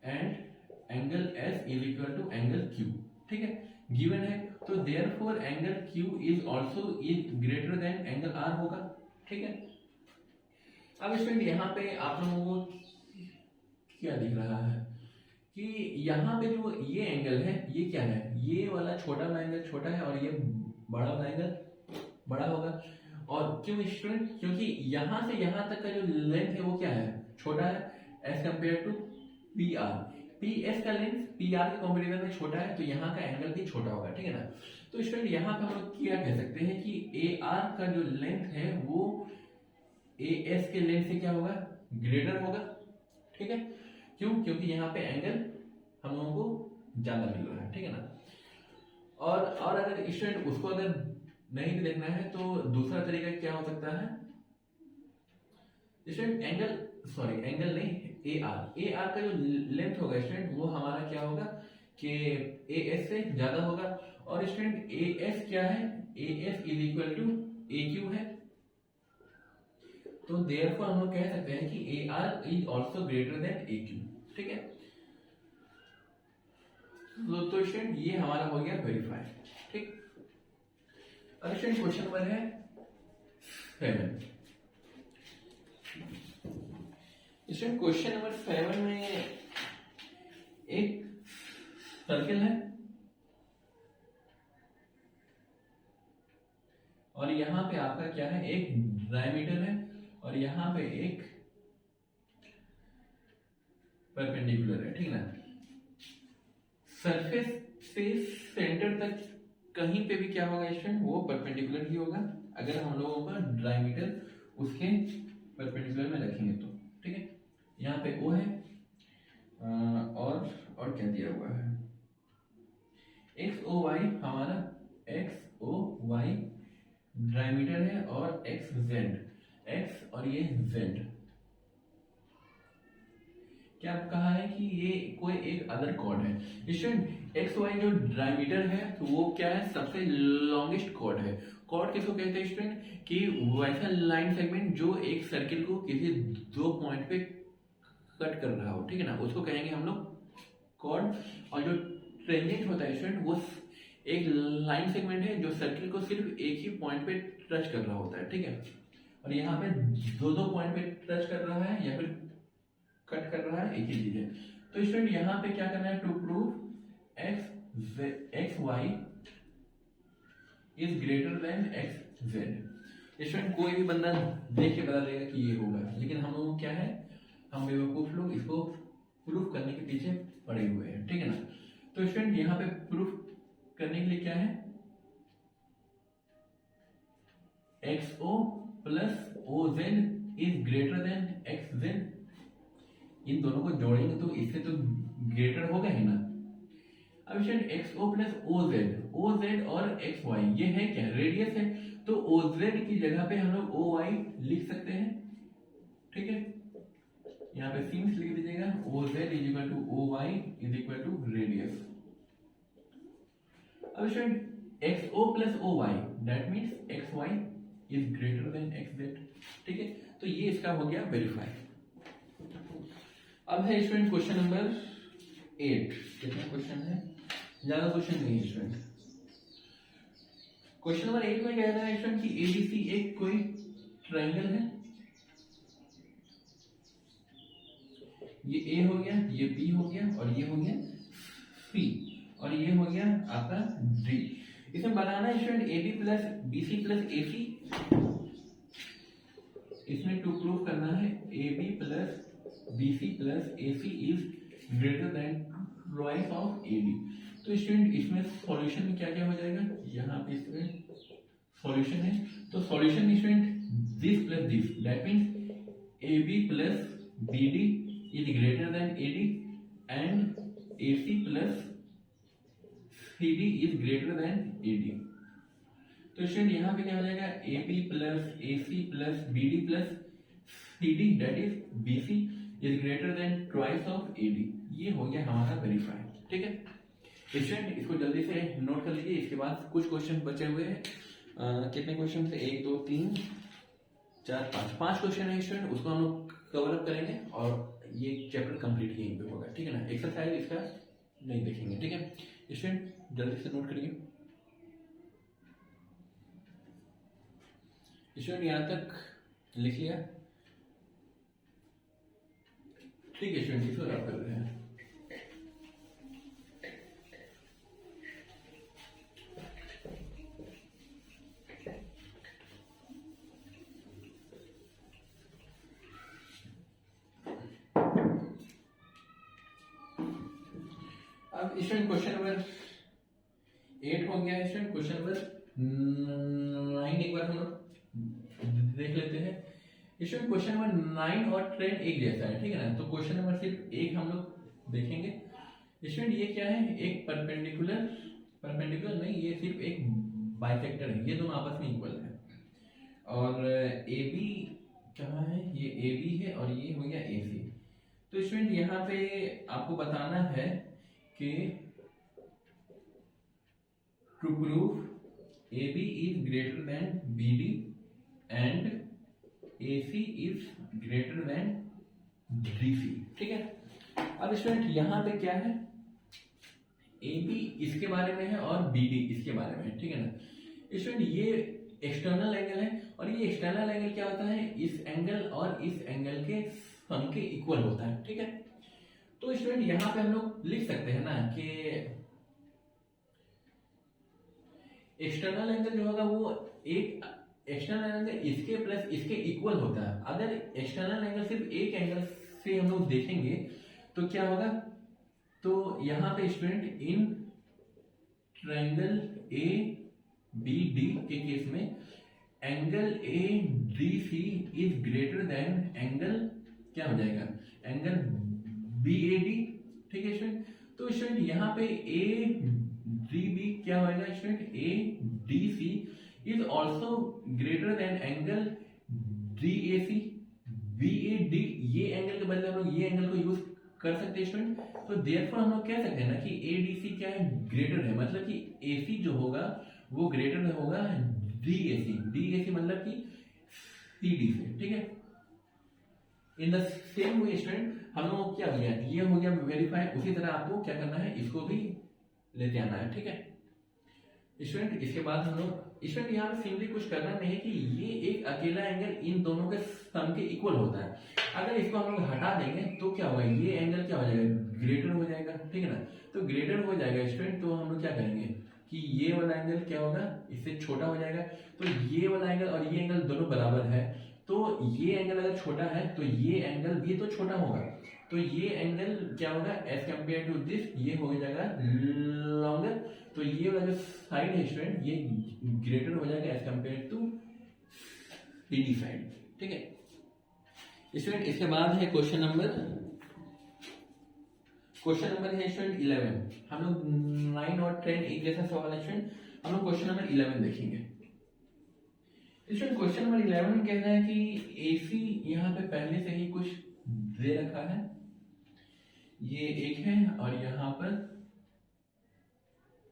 S is equal to angle Q. ठीक है, गिवन है, तो therefore angle Q is also is greater than angle R होगा। ठीक है, अब स्टूडेंट यहाँ पे आप लोगों को क्या दिख रहा है कि यहाँ पे जो ये एंगल है ये क्या है, ये वाला छोटा वाला एंगल छोटा है और ये बड़ा वाला एंगल बड़ा होगा। और क्यों स्टूडेंट, क्योंकि यहाँ से यहाँ तक का जो लेंथ है वो क्या है, छोटा है as compare to P R. P S का लेंथ पी आर के कंपेरिजन में छोटा है, तो यहाँ का एंगल भी छोटा होगा। ठीक है ना, तो स्टूडेंट यहाँ पे हम लोग क्या कह सकते हैं कि ए आर का जो लेंथ है वो ए एस के लेंथ से क्या होगा, ग्रेटर होगा। ठीक है, क्यों, क्योंकि यहाँ पे एंगल हम लोगों को ज्यादा मिल रहा है। ठीक है ना, और अगर स्टूडेंट उसको अगर नहीं भी देखना है तो दूसरा तरीका क्या हो सकता है स्टूडेंट एंगल, सॉरी एंगल नहीं, ए आर का जो लेंथ होगा स्टूडेंट वो हमारा क्या होगा कि ए एस से ज्यादा होगा। और स्टूडेंट ए एस क्या है, A S is equal to A Q है। तो देयरफॉर हम लोग कह सकते हैं कि A R is also greater than A Q. ठीक है, तो स्टूडेंट ये हमारा हो गया वेरीफाई। ठीक, अब स्टूडेंट क्वेश्चन नंबर है 7। स्टूडेंट क्वेश्चन नंबर 7 में एक सर्किल है और यहां पे आपका क्या है, एक डायमीटर है और यहां पे एक परपेंडिकुलर है। ठीक है ना, सरफेस से सेंटर तक कहीं पे भी क्या होगा स्टूडेंट, वो परपेंडिकुलर ही होगा अगर हम लोगों का डायमीटर उसके परपेंडिकुलर में रखेंगे तो। ठीक है, यहाँ पे ओ है और क्या दिया हुआ है, एक्स ओ वाई, हमारा एक्स ओ वाई डायमीटर है और एक्स जेड, एक्स और ये जेड। क्या कहा है कि ये कोई एक अदर कॉर्ड है स्टूडेंट। एक्स वाई जो डायमीटर है तो वो क्या है, सबसे लॉन्गेस्ट कॉर्ड है। कॉर्ड किसको कहते हैं स्टूडेंट, कि वैसा लाइन सेगमेंट जो एक सर्किल को किसी दो पॉइंट पे कट कर रहा हो। ठीक है ना, उसको कहेंगे हम लोग कॉर्ड। और जो टेंजेंट होता है स्टूडेंट वो एक लाइन सेगमेंट है जो सर्किल को सिर्फ एक ही पॉइंट पे टच कर रहा होता है। ठीक है, और यहाँ पे दो पॉइंट पे टच कर रहा है या फिर कट कर रहा है, एक ही चीज है। तो स्टूडेंट यहाँ पे क्या करना है, to prove X Y is greater than X Z. Student कोई भी बंदा देख के बता देगा कि ये होगा, लेकिन हम लोग क्या है, हम बेवकूफ लोग इसको प्रूफ करने के पीछे पड़े हुए हैं। ठीक है ना, तो स्टूडेंट यहाँ पे प्रूफ करने के लिए क्या है, X O plus O Z is greater than X Z. इन दोनों को जोड़ेंगे तो इससे तो ग्रेटर होगा ही ना। अब student X O plus O Z और एक्स वाई ये है क्या, रेडियस है, तो ओ जेड की जगह पे हम लोग ओ वाई लिख सकते हैं। ठीक है, यहाँ पे सीम्स लिख दीजिएगा, O Z is equal to O Y is equal to radius. अब student X O plus O Y that means X Y is greater than X Z. ठीक है, तो ये इसका हो गया वेरीफाई। अब है स्टूडेंट क्वेश्चन नंबर 8। कितना क्वेश्चन है, ज्यादा क्वेश्चन नहीं है स्टूडेंट। क्वेश्चन नंबर 8 में कह रहा है स्टूडेंट कि एबीसी एक कोई ट्रायंगल है, ये ए हो गया, ये बी हो गया और ये हो गया सी और ये हो गया आपका डी। इसमें बनाना है student A B plus B C plus A C. इसमें टू प्रूव करना है A B plus B C plus A C is greater than twice of A D. तो स्टूडेंट इसमें सॉल्यूशन में क्या क्या हो जाएगा, यहाँ पे इसमें सॉल्यूशन है, तो solution student this plus this that means A B plus B D is greater than A D and A C plus C D is greater than A D. तो स्टूडेंट यहाँ पे क्या हो जाएगा, A B plus A C plus B D plus C D that is B C is greater than twice of A D. ये हो गया हमारा वेरीफाई। ठीक है स्टूडेंट, इसको जल्दी से नोट कर लीजिए। इसके बाद कुछ क्वेश्चन बचे हुए हैं, कितने क्वेश्चन थे, 1 2 3 4 5 क्वेश्चन है स्टूडेंट, उसको हम लोग कवर अप करेंगे और ये चैप्टर कंप्लीट यहीं पे होगा। ठीक है ना, एक्सरसाइज इसका नहीं देखेंगे। ठीक है स्टूडेंट, जल्दी से नोट करिए। स्टूडेंट यहाँ तक लिख लिया, ठीक है स्टूडेंट, इसको रब कर रहे हैं। अब स्टूडेंट क्वेश्चन नंबर 8 हो गया है स्टूडेंट। क्वेश्चन नंबर 9 एक बार हम लोग देख लेते हैं। स्टूडेंट क्वेश्चन नंबर 9 और 10 एक जैसा है। ठीक है ना, तो क्वेश्चन नंबर सिर्फ एक हम लोग देखेंगे। स्टूडेंट ये क्या है, एक परपेंडिकुलर नहीं, ये सिर्फ एक बाइसेक्टर है, ये दोनों आपस में इक्वल है और ए बी क्या है, ये ए बी है और ये हो गया ए सी। तो स्टूडेंट यहाँ पे आपको बताना है कि to proof A B is greater than B D and A C is greater than D C. ठीक है, अब स्टूडेंट यहाँ पे क्या है, ए बी इसके बारे में है और बी डी इसके बारे में है। ठीक है ना स्टूडेंट, ये एक्सटर्नल एंगल है और ये एक्सटर्नल एंगल क्या होता है, इस एंगल और इस एंगल के सम के इक्वल होता है। ठीक है, तो स्टूडेंट यहाँ पे हम लोग लिख सकते हैं ना कि एक्सटर्नल एंगल जो होगा वो एक एक्सटर्नल एंगल इसके प्लस इसके इक्वल होता है। अगर एक्सटर्नल एंगल सिर्फ एक एंगल से हम लोग देखेंगे तो क्या होगा, तो यहाँ पे student in triangle A B D के केस में angle A D C is greater than angle क्या हो जाएगा, एंगल बी ए डी। ठीक है स्टूडेंट, तो स्टूडेंट यहाँ पे ए डी बी क्या होगा student, A D C is also greater than angle D A C B A D. ये एंगल के बदले हम लोग ये एंगल को यूज कर सकते हैं स्टूडेंट। तो देयरफॉर हम लोग कह सकते हैं ना कि ए डी सी क्या है, ग्रेटर है, मतलब कि ए सी जो होगा वो ग्रेटर होगा D A C. D A सी मतलब कि सी डी से। ठीक है, in the same way student हम लोगों को क्या हो गया, ये हो गया वेरीफाई, उसी तरह आपको क्या करना है, इसको भी लेते आना है। ठीक है स्टूडेंट, इसके बाद हम लोग स्टूडेंट यहाँ पे सिंपली कुछ करना नहीं है कि ये एक अकेला एंगल इन दोनों के सम के इक्वल होता है। अगर इसको हम लोग हटा देंगे तो क्या होगा, ये एंगल क्या हो जाएगा, ग्रेटर हो जाएगा। ठीक है ना, तो ग्रेटर हो जाएगा स्टूडेंट, तो हम लोग क्या करेंगे कि ये वाला एंगल क्या होगा, इससे छोटा हो जाएगा। तो ये वाला एंगल और ये एंगल दोनों बराबर है, तो ये एंगल अगर छोटा है तो ये एंगल भी तो छोटा होगा, तो ये एंगल क्या होगा एज कम्पेयर टू दिस, ये हो जाएगा लॉन्गर। तो ये वाला जो साइड है स्टूडेंट ये ग्रेटर हो जाएगा as compare to D side. ठीक है स्टूडेंट, इसके बाद है क्वेश्चन नंबर है स्टूडेंट 11। हम लोग 9 और 10 एक जैसा सवाल है स्टूडेंट, हम लोग क्वेश्चन नंबर 11 देखेंगे। स्टूडेंट क्वेश्चन नंबर 11 में कहना है कि AC यहाँ पे पहले से ही कुछ दे रखा है, ये एक है और यहाँ पर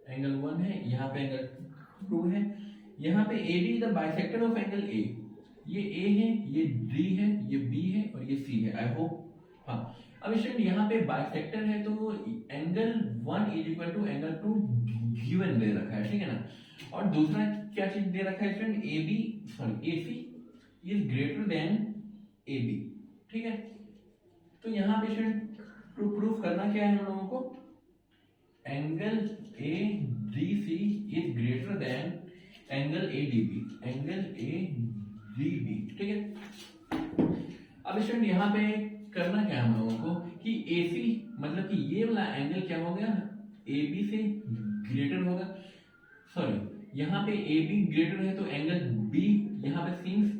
एंगल 1 है, यहाँ पे एंगल 2 है, यहाँ पे AB is the bisector of angle A। ये A है, ये D है, ये B है और ये C है। आई होप हाँ। अब स्टूडेंट यहाँ पे बाइसेक्टर है तो angle 1 is equal to angle 2 given दे रखा है। ठीक है ना, और दूसरा क्या चीज दे रखा है student, AC is greater then AB। ठीक है, तो यहाँ पे स्टूडेंट टू प्रूफ करना क्या है हम लोगों को, angle ADC is greater than angle ADB, angle ADB। ठीक है, अब स्टूडेंट यहाँ पे करना क्या है हम लोगों को कि AC मतलब कि ये वाला एंगल क्या हो गया, AB से ग्रेटर होगा, सॉरी यहाँ पे AB ग्रेटर है तो एंगल B यहाँ पे since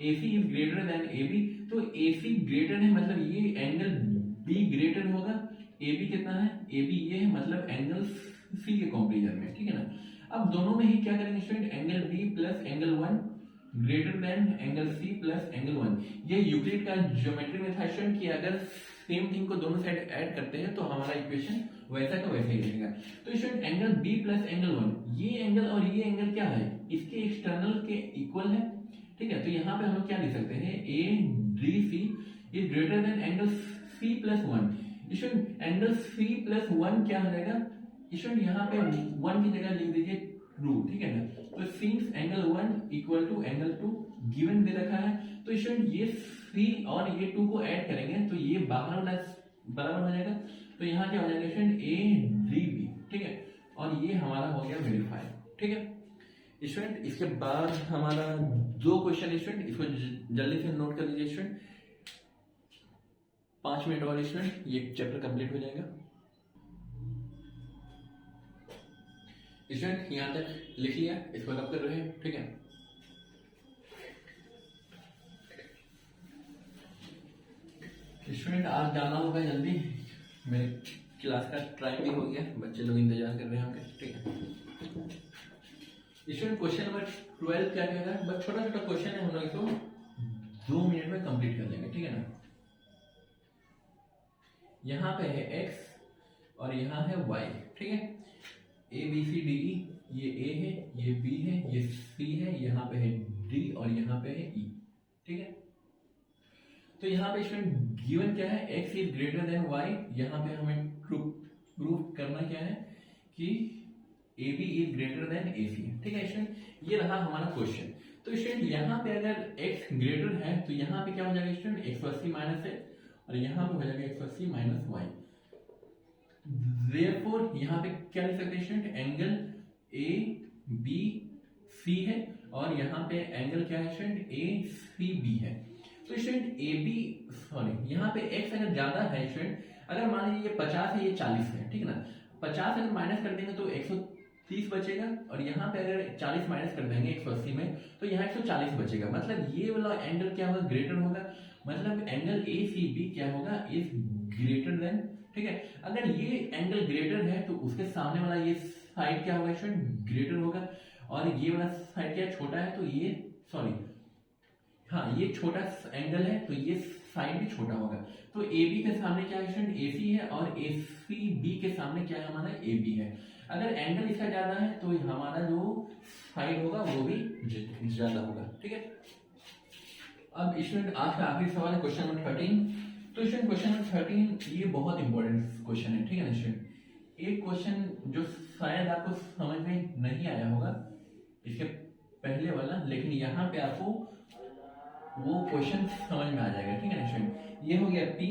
AC is greater then AB, तो AC ग्रेटर है मतलब ये एंगल B ग्रेटर होगा, AB कितना है, AB ये है मतलब एंगल C के कंपैरिजन में। ठीक है ना, अब दोनों में ही क्या करेंगे student, angle B plus angle 1 greater than angle C plus angle 1। ये यूक्लिड का ज्योमेट्री में था स्टूडेंट कि अगर सेम थिंग को दोनों साइड ऐड करते हैं तो हमारा इक्वेशन वैसा का वैसा ही रहेगा। तो student angle B plus angle 1, ये एंगल और ये एंगल क्या है, इसके एक्सटर्नल के इक्वल है। ठीक है, तो यहाँ पे हम लोग क्या लिख सकते हैं, ADC is greater than angle C plus 1। Student angle C plus 1 क्या हो जाएगा स्टूडेंट, यहाँ पे 1 की जगह लिख दीजिए 2। ठीक है ना, तो since angle 1 equal to angle 2 given दे रखा है, तो स्टूडेंट ये C और ये 2 को ऐड करेंगे तो ये बाहर वाला बराबर हो जाएगा, तो यहाँ क्या हो जाएगा स्टूडेंट ADB। ठीक है, और ये हमारा हो गया वेरीफाई। ठीक है स्टूडेंट, इसके बाद हमारा 2 क्वेश्चन स्टूडेंट, इसको जल्दी से नोट कर लीजिए स्टूडेंट, 5 मिनट और स्टूडेंट ये चैप्टर कंप्लीट हो जाएगा। स्टूडेंट यहाँ तक लिख लिया, इसको रब कर रहे हैं। ठीक है, स्टूडेंट आज जाना होगा जल्दी, मेरे क्लास का टाइम भी हो गया, बच्चे लोग इंतजार कर रहे होंगे। ठीक है स्टूडेंट, क्वेश्चन नंबर 12 क्या कहेगा, बस छोटा छोटा क्वेश्चन है, हम लोग इसको 2 मिनट में कंप्लीट कर लेंगे, ठीक है ना। यहाँ पे है x और यहाँ है y, ठीक है। A B C D E, ये a है, ये b है, ये c है, यहाँ पे है d और यहाँ पे है e, ठीक है। तो यहाँ पे इसमें गिवन क्या है, x is greater than y। यहाँ पे हमें प्रूफ करना क्या है कि A B is greater than A C, ठीक है स्टूडेंट। ये रहा हमारा क्वेश्चन। तो स्टूडेंट यहाँ पे अगर x ग्रेटर है तो यहाँ पे क्या हो जाएगा स्टूडेंट, 180 माइनस x और यहाँ पे हो जाएगा 180 माइनस y। Therefore यहाँ पे क्या लिख सकते हैं student, angle A B C है और यहाँ पे एंगल क्या है स्टूडेंट, ए सी बी है। तो स्टूडेंट ए बी सॉरी यहाँ पे x अगर ज्यादा है स्टूडेंट, अगर मान लीजिए ये 50 है ये 40 है, ठीक है ना। 50 अगर माइनस कर देंगे तो 130 बचेगा और यहाँ पे अगर 40 माइनस कर देंगे 180 में तो यहाँ 140 बचेगा। मतलब ये वाला एंगल क्या होगा, ग्रेटर होगा। मतलब एंगल ए सी बी क्या होगा, इज ग्रेटर देन, ठीक है। अगर ये एंगल ग्रेटर है तो उसके सामने वाला ये साइड क्या होगा स्टूडेंट, ग्रेटर होगा। और ये वाला साइड क्या छोटा है तो ये सॉरी हाँ ये छोटा एंगल है तो ये साइड भी छोटा होगा। तो ए बी के सामने क्या है स्टूडेंट, ए सी है और ए सी बी के सामने क्या है हमारा, ए बी है। अगर एंगल इसका ज्यादा है तो हमारा जो साइड होगा वो भी ज्यादा होगा, ठीक है। अब स्टूडेंट आज का आखिरी सवाल है क्वेश्चन नंबर 13। तो स्टूडेंट क्वेश्चन नंबर 13 ये बहुत इंपॉर्टेंट क्वेश्चन है, ठीक है ना स्टूडेंट। एक क्वेश्चन जो शायद आपको समझ में नहीं आया होगा इसके पहले वाला, लेकिन यहाँ पे आपको वो क्वेश्चन समझ में आ जाएगा, ठीक है ना स्टूडेंट। ये हो गया P,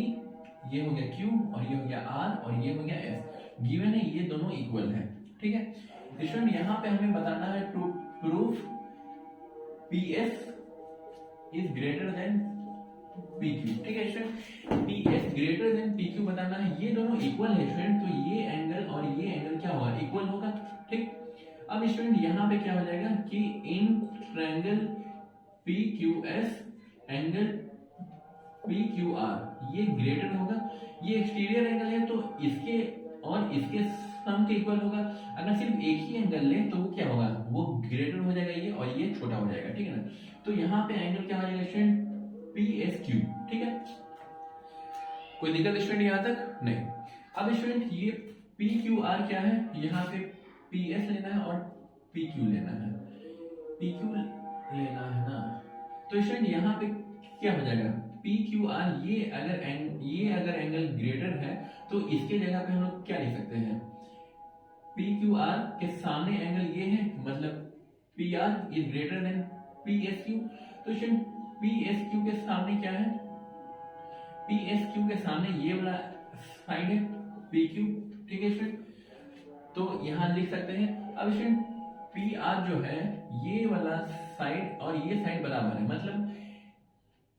ये हो गया Q और ये हो गया R और ये हो गया S। गिवन है ये दोनों इक्वल है, ठीक है स्टूडेंट। यहाँ पे हमें बताना है to prove PS is greater than PQ, ठीक है student. PS greater than PQ बताना है। ये दोनों इक्वल है स्टूडेंट, तो ये एंगल और ये एंगल क्या होगा, इक्वल होगा, ठीक। अब स्टूडेंट यहाँ पे क्या हो जाएगा कि in triangle PQS angle PQR ये ग्रेटर होगा। ये एक्सटीरियर एंगल है तो इसके और इसके सम के इक्वल होगा। अगर सिर्फ एक ही एंगल ले तो वो क्या होगा, वो ग्रेटर हो जाएगा ये और ये छोटा हो जाएगा, ठीक है ना। तो यहाँ पे एंगल क्या हो जाएगा स्टूडेंट, PSQ, ठीक है। कोई दिक्कत स्टूडेंट यहाँ तक नहीं। अब स्टूडेंट ये PQR क्या है, यहाँ पे PS लेना है और PQ लेना है, PQ लेना है ना। तो स्टूडेंट यहाँ पे क्या हो जाएगा, PQR ये अगर एंगल ग्रेटर है तो इसके जगह पे हम लोग क्या लिख सकते हैं, PQR के सामने एंगल ये है, मतलब PR is greater then PSQ। तो स्टूडेंट PSQ के सामने क्या है, PSQ के सामने ये वाला साइड है PQ, ठीक है स्टूडेंट। तो यहाँ लिख सकते हैं। अब स्टूडेंट PR जो है ये वाला साइड और ये साइड बराबर है, मतलब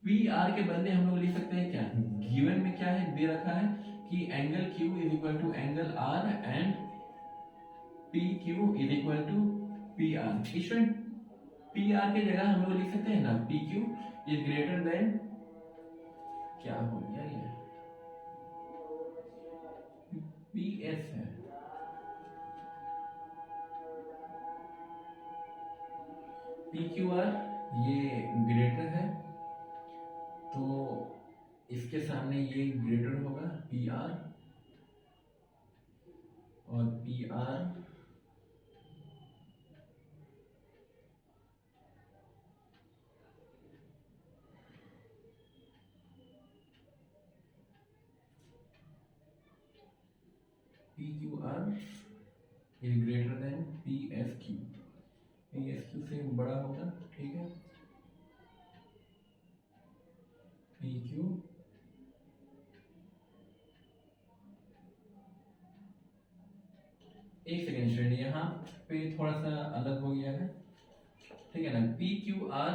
PR के बदले हम लोग लिख सकते हैं क्या, गिवन में क्या है दे रखा है कि angle Q is equal to angle R and PQ is equal to PR। Student PR के जगह हम लोग लिख सकते हैं ना, PQ इज ग्रेटर देन क्या हो गया ये PS है, PQR ये ग्रेटर है तो इसके सामने ये ग्रेटर होगा PR और PR PQR is greater then PSQ, PSQ से बड़ा होगा, ठीक है। PQ एक सेकेंड स्टूडेंट यहाँ पे थोड़ा सा अलग हो गया है, ठीक है ना। PQR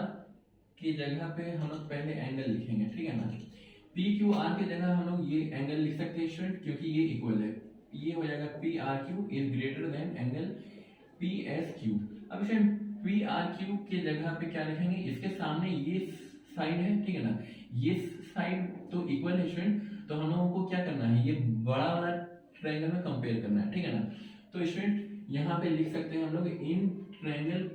की जगह पे हम लोग पहले एंगल लिखेंगे, ठीक है ना। PQR की जगह हम लोग ये एंगल लिख सकते हैं स्टूडेंट, क्योंकि ये इक्वल है। ये हो जाएगा PRQ is greater than angle PSQ। अब स्टूडेंट PRQ की जगह पे क्या लिखेंगे, इसके सामने ये साइड है, ठीक है ना। ये साइड तो इक्वल है स्टूडेंट, तो हम लोगों को क्या करना है, ये बड़ा वाला ट्रायंगल में कंपेयर करना है, ठीक है ना। तो स्टूडेंट यहाँ पे लिख सकते हैं हम लोग in triangle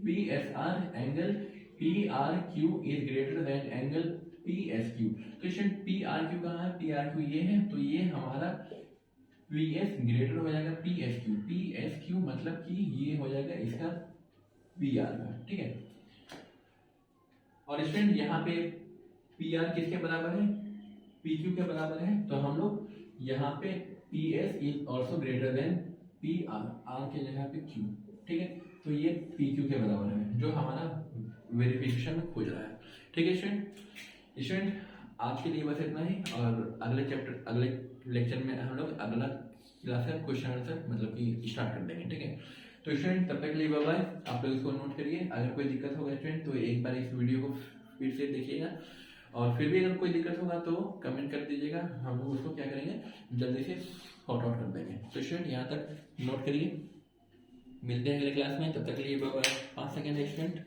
PSR angle P R Q is greater than angle P S Q. तो स्टूडेंट पी आर क्यू कहाँ है, पी आर क्यू ये है, तो ये हमारा पी एस ग्रेटर हो जाएगा P S Q. P S Q मतलब कि ये हो जाएगा इसका पी आर का, ठीक है। और स्टूडेंट यहाँ पे पी आर किसके बराबर है, पी क्यू के बराबर है, तो हम लोग यहाँ पे P S is also greater than P R, R के जगह पे क्यू, ठीक है। तो ये पी क्यू के बराबर है जो हमारा वेरिफिकेशन में खोज रहा है, ठीक है स्टूडेंट। आज के लिए बस इतना ही, और अगले लेक्चर में हम लोग अगला क्लास का क्वेश्चन आंसर मतलब कि स्टार्ट कर देंगे, ठीक है। तो स्टूडेंट तब तक के लिए बाय बाय। आप लोग इसको नोट करिए, अगर कोई दिक्कत होगा स्टूडेंट तो एक बार इस वीडियो को फिर से देखिएगा, और फिर भी अगर कोई दिक्कत होगा तो कमेंट कर दीजिएगा, हम लोग उसको क्या करेंगे जल्दी से सॉर्ट आउट कर देंगे। तो स्टूडेंट यहाँ तक नोट करिए, मिलते हैं अगले क्लास में, तब तक के लिए बाय बाय। 5 second student.